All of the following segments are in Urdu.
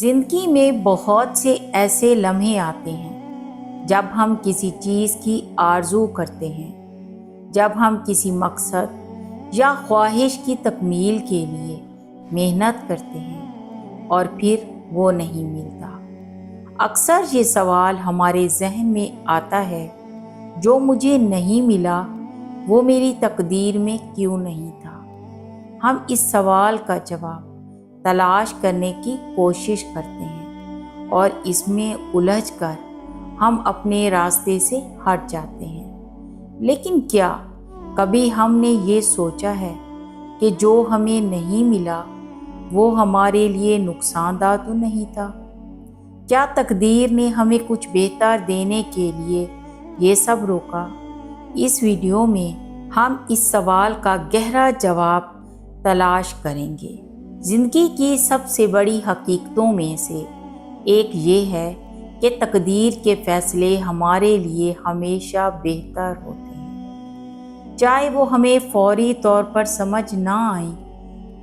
زندگی میں بہت سے ایسے لمحے آتے ہیں جب ہم کسی چیز کی آرزو کرتے ہیں، جب ہم کسی مقصد یا خواہش کی تکمیل کے لیے محنت کرتے ہیں اور پھر وہ نہیں ملتا۔ اکثر یہ سوال ہمارے ذہن میں آتا ہے، جو مجھے نہیں ملا وہ میری تقدیر میں کیوں نہیں تھا؟ ہم اس سوال کا جواب تلاش کرنے کی کوشش کرتے ہیں اور اس میں الجھ کر ہم اپنے راستے سے ہٹ جاتے ہیں۔ لیکن کیا کبھی ہم نے یہ سوچا ہے کہ جو ہمیں نہیں ملا وہ ہمارے لیے نقصان دہ تو نہیں تھا؟ کیا تقدیر نے ہمیں کچھ بہتر دینے کے لیے یہ سب روکا؟ اس ویڈیو میں ہم اس سوال کا گہرا جواب تلاش کریں گے۔ زندگی کی سب سے بڑی حقیقتوں میں سے ایک یہ ہے کہ تقدیر کے فیصلے ہمارے لیے ہمیشہ بہتر ہوتے ہیں، چاہے وہ ہمیں فوری طور پر سمجھ نہ آئیں۔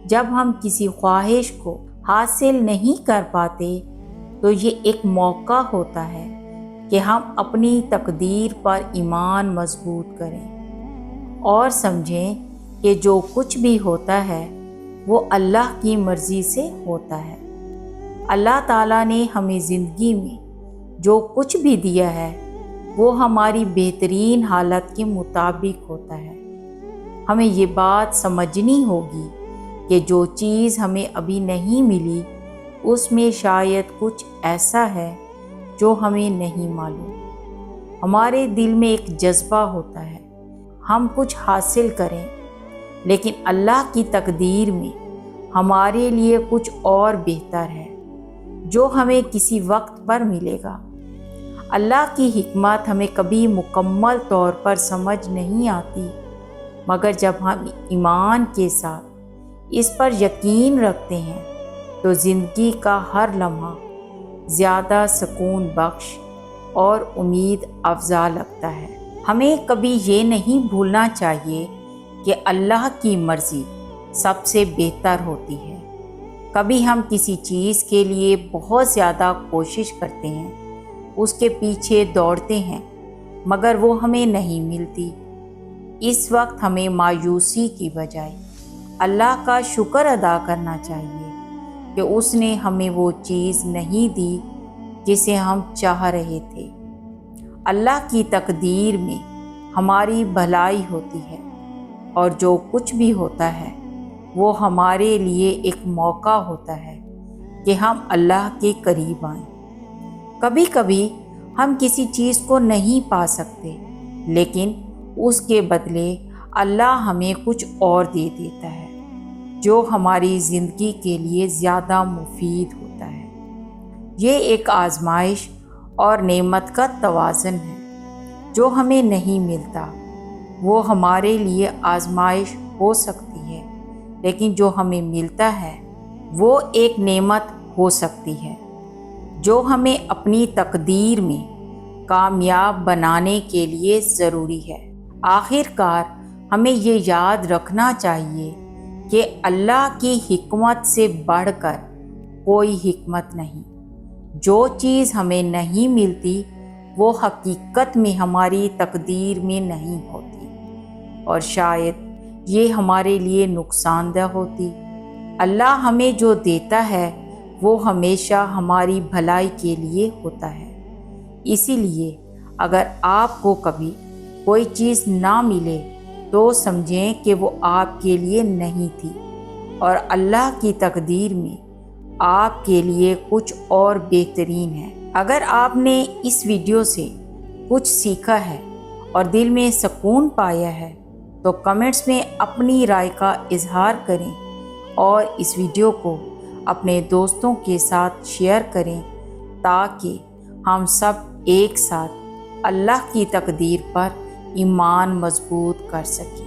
جب ہم کسی خواہش کو حاصل نہیں کر پاتے تو یہ ایک موقع ہوتا ہے کہ ہم اپنی تقدیر پر ایمان مضبوط کریں اور سمجھیں کہ جو کچھ بھی ہوتا ہے وہ اللہ کی مرضی سے ہوتا ہے۔ اللہ تعالیٰ نے ہمیں زندگی میں جو کچھ بھی دیا ہے وہ ہماری بہترین حالت کے مطابق ہوتا ہے۔ ہمیں یہ بات سمجھنی ہوگی کہ جو چیز ہمیں ابھی نہیں ملی اس میں شاید کچھ ایسا ہے جو ہمیں نہیں معلوم۔ ہمارے دل میں ایک جذبہ ہوتا ہے ہم کچھ حاصل کریں، لیکن اللہ کی تقدیر میں ہمارے لیے کچھ اور بہتر ہے جو ہمیں کسی وقت پر ملے گا۔ اللہ کی حکمت ہمیں کبھی مکمل طور پر سمجھ نہیں آتی، مگر جب ہم ایمان کے ساتھ اس پر یقین رکھتے ہیں تو زندگی کا ہر لمحہ زیادہ سکون بخش اور امید افزا لگتا ہے۔ ہمیں کبھی یہ نہیں بھولنا چاہیے کہ اللہ کی مرضی سب سے بہتر ہوتی ہے۔ کبھی ہم کسی چیز کے لیے بہت زیادہ کوشش کرتے ہیں، اس کے پیچھے دوڑتے ہیں، مگر وہ ہمیں نہیں ملتی۔ اس وقت ہمیں مایوسی کی بجائے اللہ کا شکر ادا کرنا چاہیے کہ اس نے ہمیں وہ چیز نہیں دی جسے ہم چاہ رہے تھے۔ اللہ کی تقدیر میں ہماری بھلائی ہوتی ہے اور جو کچھ بھی ہوتا ہے وہ ہمارے لیے ایک موقع ہوتا ہے کہ ہم اللہ کے قریب آئیں۔ کبھی کبھی ہم کسی چیز کو نہیں پا سکتے، لیکن اس کے بدلے اللہ ہمیں کچھ اور دے دیتا ہے جو ہماری زندگی کے لیے زیادہ مفید ہوتا ہے۔ یہ ایک آزمائش اور نعمت کا توازن ہے۔ جو ہمیں نہیں ملتا وہ ہمارے لیے آزمائش ہو سکتی ہے، لیکن جو ہمیں ملتا ہے وہ ایک نعمت ہو سکتی ہے جو ہمیں اپنی تقدیر میں کامیاب بنانے کے لیے ضروری ہے۔ آخر کار ہمیں یہ یاد رکھنا چاہیے کہ اللہ کی حکمت سے بڑھ کر کوئی حکمت نہیں۔ جو چیز ہمیں نہیں ملتی وہ حقیقت میں ہماری تقدیر میں نہیں ہوتی، اور شاید یہ ہمارے لیے نقصان دہ ہوتی۔ اللہ ہمیں جو دیتا ہے وہ ہمیشہ ہماری بھلائی کے لیے ہوتا ہے۔ اسی لیے اگر آپ کو کبھی کوئی چیز نہ ملے تو سمجھیں کہ وہ آپ کے لیے نہیں تھی، اور اللہ کی تقدیر میں آپ کے لیے کچھ اور بہترین ہے۔ اگر آپ نے اس ویڈیو سے کچھ سیکھا ہے اور دل میں سکون پایا ہے تو کمنٹس میں اپنی رائے کا اظہار کریں اور اس ویڈیو کو اپنے دوستوں کے ساتھ شیئر کریں تاکہ ہم سب ایک ساتھ اللہ کی تقدیر پر ایمان مضبوط کر سکیں۔